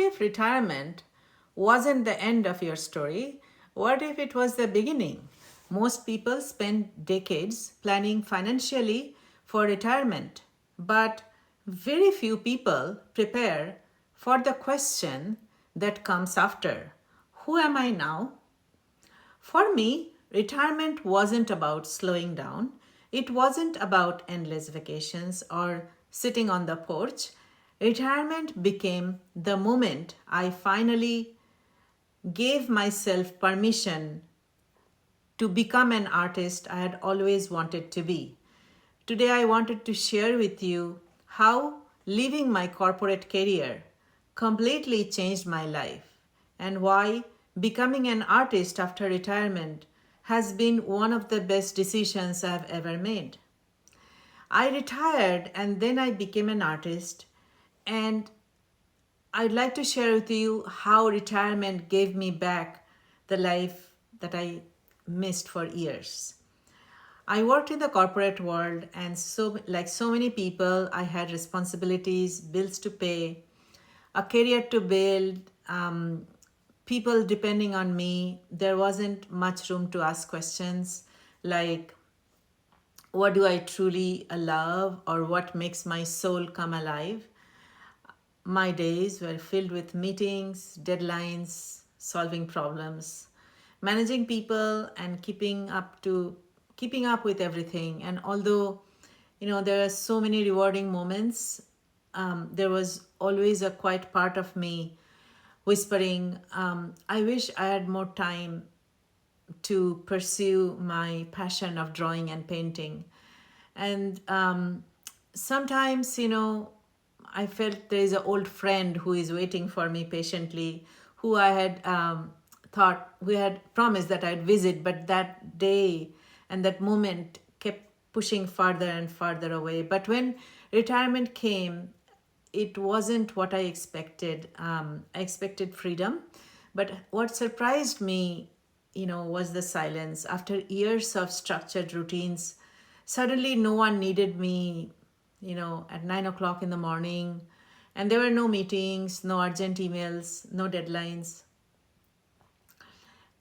if retirement wasn't the end of your story? What if it was the beginning? Most people spend decades planning financially for retirement, but very few people prepare for the question that comes after: who am I now? For me, retirement wasn't about slowing down. It wasn't about endless vacations or sitting on the porch. Retirement became the moment I finally gave myself permission to become an artist I had always wanted to be. Today, I wanted to share with you how leaving my corporate career completely changed my life and why becoming an artist after retirement has been one of the best decisions I've ever made. I retired and then I became an artist, and I'd like to share with you how retirement gave me back the life that I missed for years. I worked in the corporate world, and like so many people, I had responsibilities, bills to pay, a career to build, people depending on me. There wasn't much room to ask questions like, what do I truly love, or what makes my soul come alive? My days were filled with meetings, deadlines, solving problems, managing people, and keeping up with everything. And although there are so many rewarding moments, there was always a quiet part of me whispering, I wish I had more time to pursue my passion of drawing and painting. And sometimes, I felt there is an old friend who is waiting for me patiently, who I had thought, we had promised that I'd visit, but that day and that moment kept pushing farther and farther away. But when retirement came, it wasn't what I expected. I expected freedom, but what surprised me, was the silence. After years of structured routines, suddenly no one needed me, at 9 o'clock in the morning, and there were no meetings, no urgent emails, no deadlines.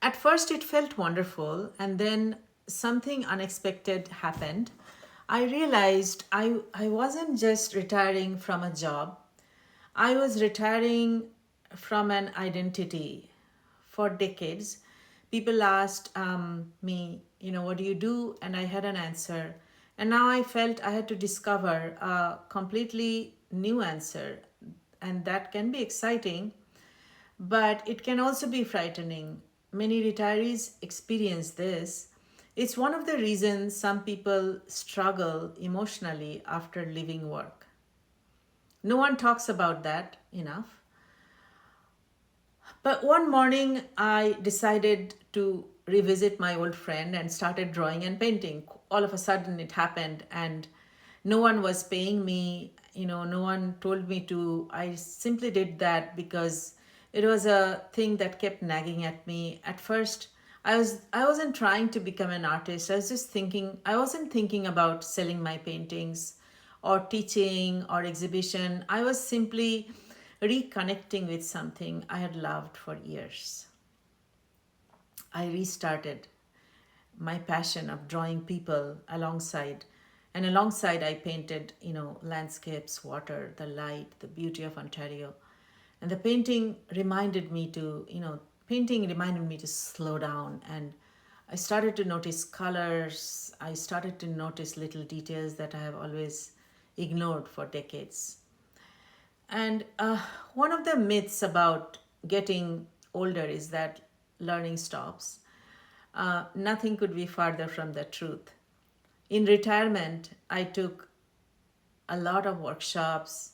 At first, it felt wonderful, and then something unexpected happened. I realized I wasn't just retiring from a job, I was retiring from an identity. For decades, people asked me, what do you do? And I had an answer. And now I felt I had to discover a completely new answer. And that can be exciting, but it can also be frightening. Many retirees experience this. It's one of the reasons some people struggle emotionally after leaving work. No one talks about that enough. But one morning, I decided to revisit my old friend and started drawing and painting. All of a sudden, it happened, and no one was paying me. No one told me to. I simply did that because it was a thing that kept nagging at me. At first, I wasn't trying to become an artist. I was just thinking. I wasn't thinking about selling my paintings, or teaching, or exhibition. I was simply reconnecting with something I had loved for years. I restarted my passion of drawing people alongside I painted, landscapes, water, the light, the beauty of Ontario. And the painting reminded me to slow down, and I started to notice colors. I started to notice little details that I have always ignored for decades. And one of the myths about getting older is that learning stops. Nothing could be farther from the truth. In retirement, I took a lot of workshops,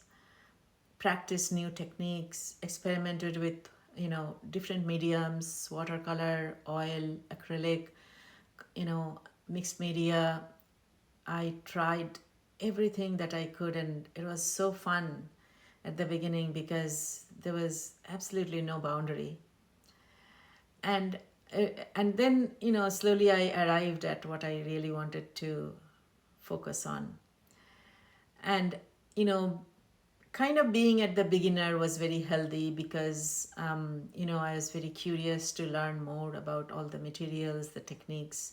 practiced new techniques, experimented with different mediums: watercolor, oil, acrylic, mixed media. I tried everything that I could, and it was so fun at the beginning because there was absolutely no boundary. And and then slowly I arrived at what I really wanted to focus on. And kind of being at the beginner was very healthy because I was very curious to learn more about all the materials, the techniques,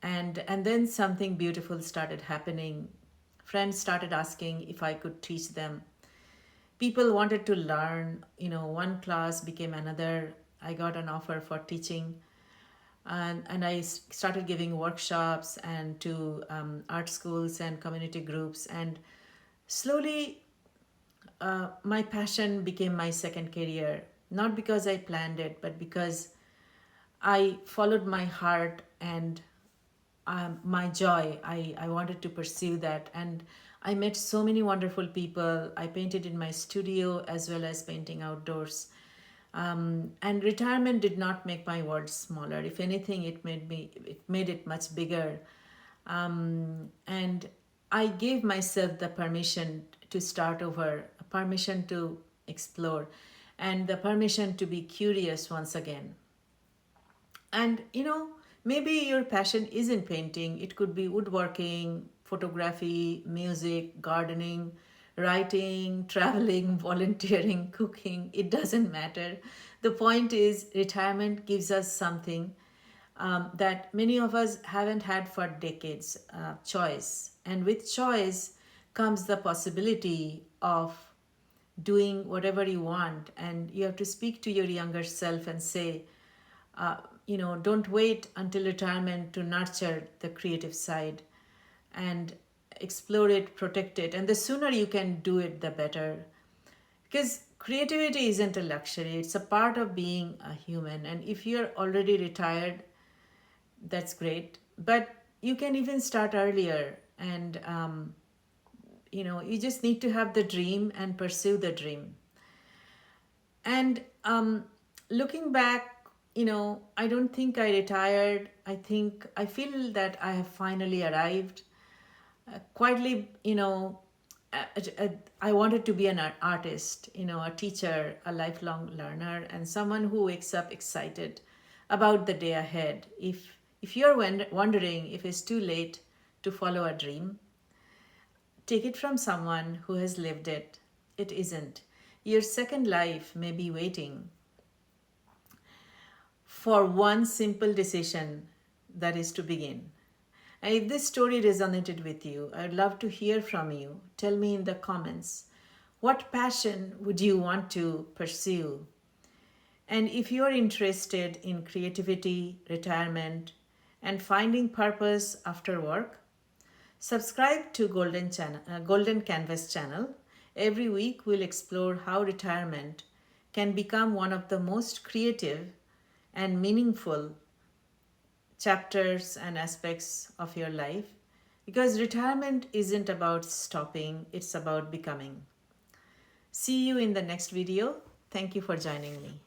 and then something beautiful started happening. Friends started asking if I could teach them. People wanted to learn. One class became another. I got an offer for teaching, and I started giving workshops and to art schools and community groups, and slowly my passion became my second career, not because I planned it, but because I followed my heart and my joy. I wanted to pursue that. And I met so many wonderful people. I painted in my studio as well as painting outdoors. And retirement did not make my world smaller. If anything, it made it much bigger. And I gave myself the permission to start over, a permission to explore, and the permission to be curious once again. And maybe your passion isn't painting, it could be woodworking, photography, music, gardening, writing, traveling, volunteering, cooking. It doesn't matter. The point is, retirement gives us something that many of us haven't had for decades, choice. And with choice comes the possibility of doing whatever you want. And you have to speak to your younger self and say, don't wait until retirement to nurture the creative side, and explore it, protect it. And the sooner you can do it, the better. Because creativity isn't a luxury, it's a part of being a human. And if you're already retired, that's great. But you can even start earlier. And, you just need to have the dream and pursue the dream. And looking back, I don't think I retired. I feel that I have finally arrived. Quietly, I wanted to be an artist, a teacher, a lifelong learner, and someone who wakes up excited about the day ahead. If you're wondering if it's too late to follow a dream, take it from someone who has lived it. It isn't. Your second life may be waiting for one simple decision, that is to begin. And if this story resonated with you, I'd love to hear from you. Tell me in the comments, what passion would you want to pursue? And if you're interested in creativity, retirement, and finding purpose after work, subscribe to Golden Canvas channel. Every week we'll explore how retirement can become one of the most creative and meaningful chapters and aspects of your life, because retirement isn't about stopping, it's about becoming. See you in the next video. Thank you for joining me.